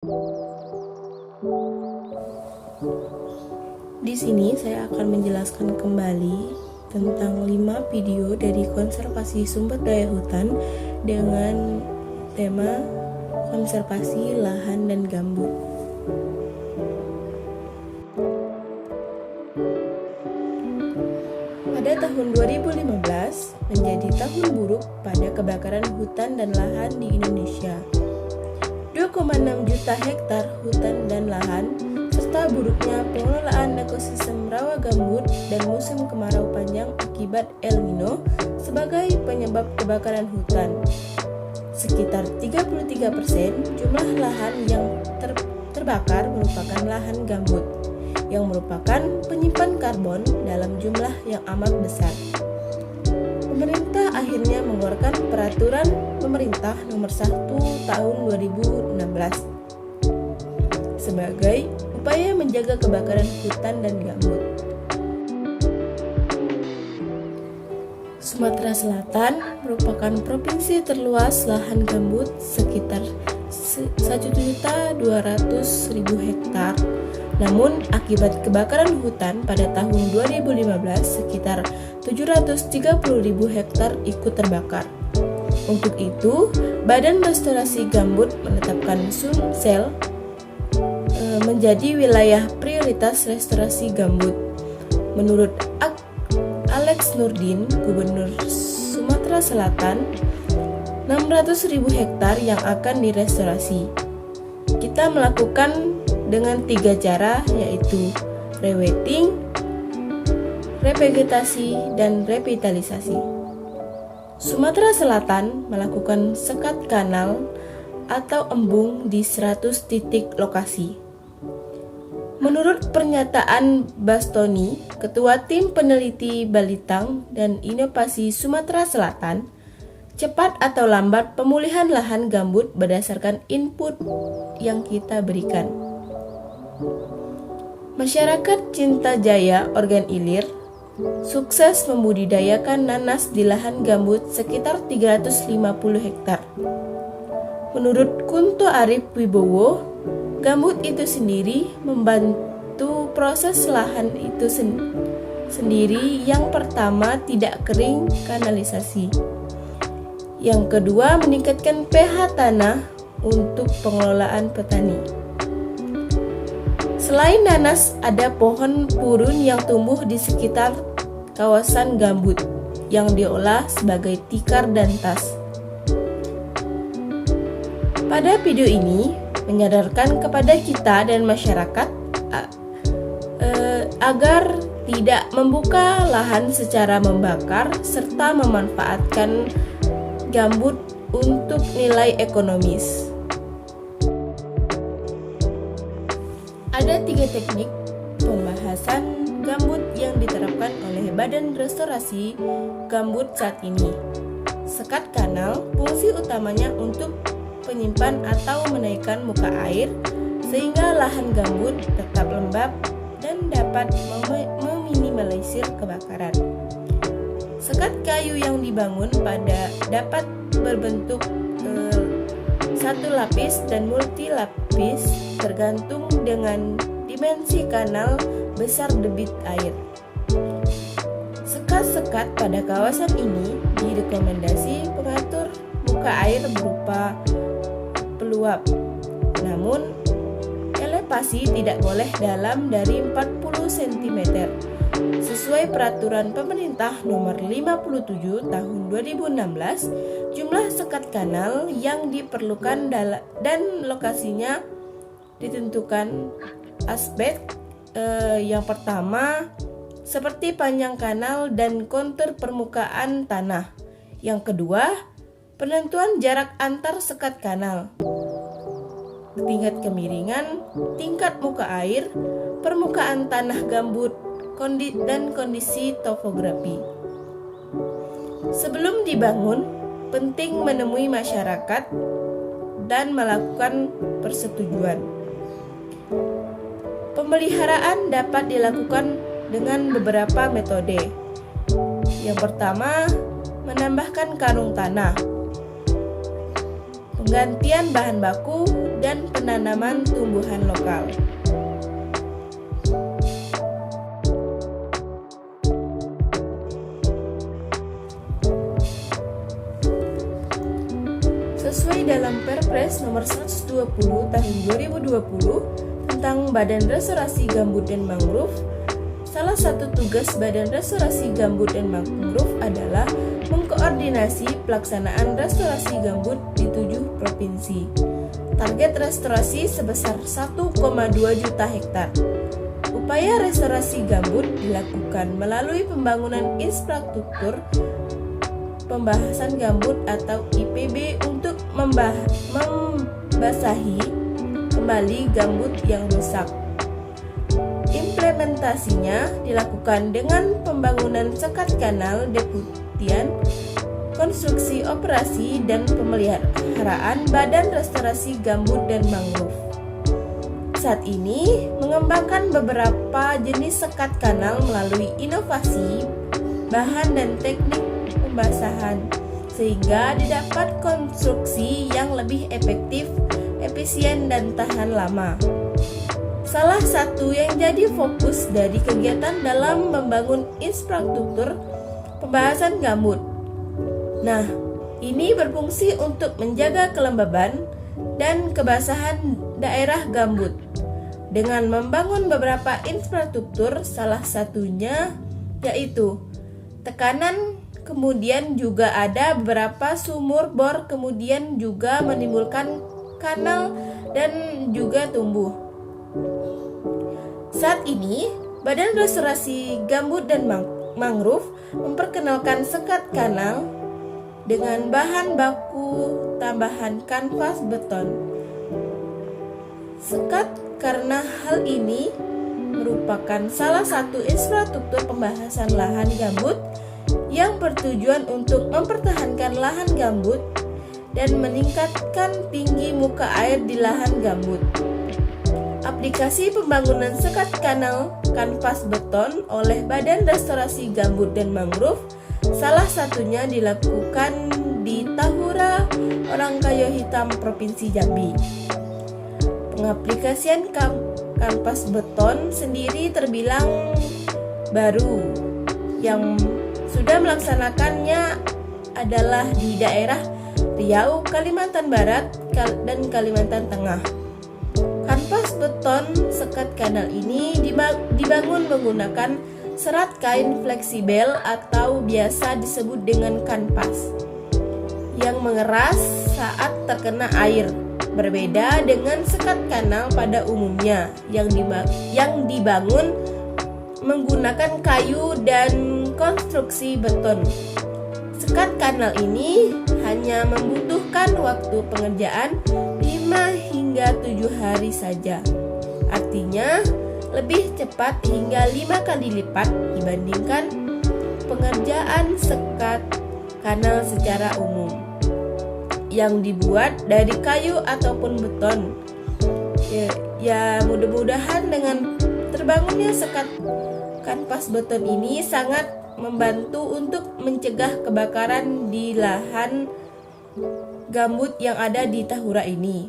Di sini saya akan menjelaskan kembali tentang 5 video dari konservasi sumber daya hutan dengan tema konservasi lahan dan gambut. Pada tahun 2015 menjadi tahun buruk pada kebakaran hutan dan lahan di Indonesia. 2,6 juta hektar hutan dan lahan serta buruknya pengelolaan ekosistem rawa gambut dan musim kemarau panjang akibat El Nino sebagai penyebab kebakaran hutan. Sekitar 33% jumlah lahan yang terbakar merupakan lahan gambut, yang merupakan penyimpan karbon dalam jumlah yang amat besar. Pemerintah akhirnya mengeluarkan Peraturan Pemerintah Nomor 1 Tahun 2016 sebagai upaya menjaga kebakaran hutan dan gambut. Sumatera Selatan merupakan provinsi terluas lahan gambut sekitar 1.200.000 hektar. Namun akibat kebakaran hutan pada tahun 2015 sekitar 730.000 hektar ikut terbakar. Untuk itu, Badan Restorasi Gambut menetapkan Sumsel menjadi wilayah prioritas restorasi gambut. Menurut Alex Nurdin, Gubernur Sumatera Selatan, 600.000 hektar yang akan direstorasi. Kita melakukan dengan 3 cara, yaitu rewetting, revegetasi, dan revitalisasi. Sumatera Selatan melakukan sekat kanal atau embung di 100 titik lokasi. Menurut pernyataan Bastoni, Ketua Tim Peneliti Balitang dan Inovasi Sumatera Selatan, cepat atau lambat pemulihan lahan gambut berdasarkan input yang kita berikan. Masyarakat Cinta Jaya Organ Ilir sukses membudidayakan nanas di lahan gambut sekitar 350 hektar. Menurut Kunto Arif Wibowo, gambut itu sendiri membantu proses lahan itu sendiri. Yang pertama, tidak kering kanalisasi. Yang kedua, meningkatkan pH tanah untuk pengelolaan petani. Selain nanas, ada pohon purun yang tumbuh di sekitar kawasan gambut yang diolah sebagai tikar dan tas. Pada video ini menyadarkan kepada kita dan masyarakat agar tidak membuka lahan secara membakar serta memanfaatkan gambut untuk nilai ekonomis. Ada 3 teknik pembahasan gambut yang diterapkan oleh Badan Restorasi Gambut saat ini. Sekat kanal, fungsi utamanya untuk penyimpan atau menaikkan muka air sehingga lahan gambut tetap lembab dan dapat meminimalisir kebakaran. Sekat kayu yang dibangun dapat berbentuk satu lapis dan multi lapis tergantung dengan dimensi kanal besar debit air. Sekat-sekat pada kawasan ini direkomendasi pengatur muka air berupa peluap. Namun, elevasi tidak boleh dalam dari 40 cm. Sesuai Peraturan Pemerintah Nomor 57 Tahun 2016, jumlah sekat kanal yang diperlukan dan lokasinya ditentukan aspek yang pertama seperti panjang kanal dan kontur permukaan tanah. Yang kedua, penentuan jarak antar sekat kanal, tingkat kemiringan, tingkat muka air, permukaan tanah gambut, dan kondisi topografi. Sebelum dibangun, penting menemui masyarakat dan melakukan persetujuan. Pemeliharaan dapat dilakukan dengan beberapa metode. Yang pertama, menambahkan karung tanah. Penggantian bahan baku dan penanaman tumbuhan lokal. Sesuai dalam Perpres nomor 120 tahun 2020 tentang Badan Restorasi Gambut dan Mangrove, salah satu tugas Badan Restorasi Gambut dan Mangrove adalah mengkoordinasi pelaksanaan restorasi gambut di 7 provinsi. Target restorasi sebesar 1,2 juta hektar. Upaya restorasi gambut dilakukan melalui pembangunan infrastruktur pembahasan gambut atau IPB untuk membasahi kembali gambut yang rusak. Implementasinya dilakukan dengan pembangunan sekat kanal deputian, konstruksi operasi dan pemeliharaan Badan Restorasi Gambut dan Mangrove. Saat ini mengembangkan beberapa jenis sekat kanal melalui inovasi bahan dan teknik pembasahan sehingga didapat konstruksi yang lebih efektif, efisien dan tahan lama. Salah satu yang jadi fokus dari kegiatan dalam membangun infrastruktur pembahasan gambut. Nah, ini berfungsi untuk menjaga kelembaban dan kebasahan daerah gambut dengan membangun beberapa infrastruktur, salah satunya yaitu tekanan. Kemudian juga ada beberapa sumur bor, kemudian juga menimbulkan kanal dan juga tumbuh. Saat ini, Badan Restorasi Gambut dan Mangrove memperkenalkan sekat kanal dengan bahan baku tambahan kanvas beton. Sekat karena hal ini merupakan salah satu infrastruktur pembahasan lahan gambut yang bertujuan untuk mempertahankan lahan gambut dan meningkatkan tinggi muka air di lahan gambut. Aplikasi pembangunan sekat kanal kanvas beton oleh Badan Restorasi Gambut dan Mangrove salah satunya dilakukan di Tahura, Orangkayo Hitam, Provinsi Jambi. Pengaplikasian kanvas beton sendiri terbilang baru. Yang sudah melaksanakannya adalah di daerah Riau, Kalimantan Barat, dan Kalimantan Tengah. Kanvas beton sekat kanal ini dibangun menggunakan serat kain fleksibel atau biasa disebut dengan kanvas yang mengeras saat terkena air. Berbeda dengan sekat kanal pada umumnya yang dibangun menggunakan kayu dan konstruksi beton. Sekat kanal ini hanya membutuhkan waktu pengerjaan 5 hingga 7 hari saja. Artinya lebih cepat hingga 5 kali lipat dibandingkan pengerjaan sekat kanal secara umum yang dibuat dari kayu ataupun beton. Ya mudah-mudahan dengan terbangunnya sekat kanvas beton ini sangat membantu untuk mencegah kebakaran di lahan gambut yang ada di Tahura ini.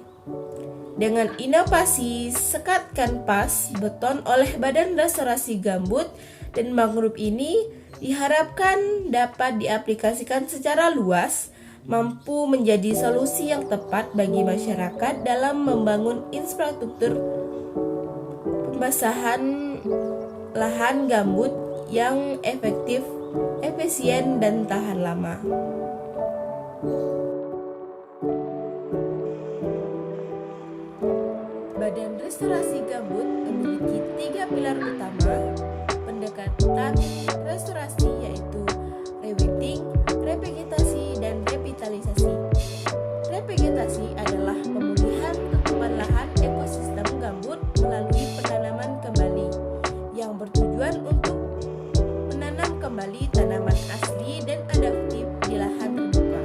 Dengan inovasi sekat kanvas beton oleh Badan Restorasi Gambut dan Mangrove ini diharapkan dapat diaplikasikan secara luas, mampu menjadi solusi yang tepat bagi masyarakat dalam membangun infrastruktur pembasahan lahan gambut yang efektif, efisien, dan tahan lama. Badan Restorasi Gambut memiliki 3 pilar utama pendekatan restorasi, yaitu rewetting, revegetasi, dan revitalisasi. Revegetasi adalah pemulihan tutupan lahan ekosistem gambut melalui penanaman kembali yang bertujuan untuk menanam kembali tanaman asli dan adaptif di lahan terbuka.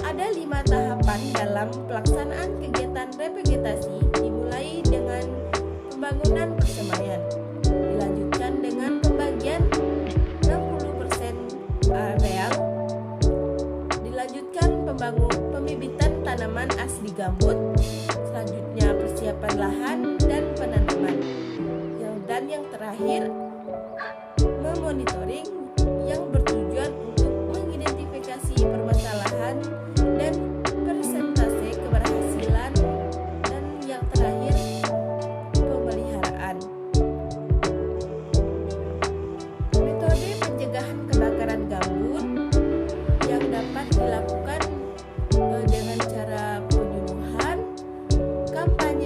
Ada 5 tahapan dalam pelaksanaan kegiatan revegetasi, dimulai dengan pembangunan persemaian, dilanjutkan dengan pembagian 60% areal, dilanjutkan pembibitan tanaman asli gambut,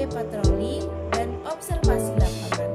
sebagai patroli dan observasi lapangan.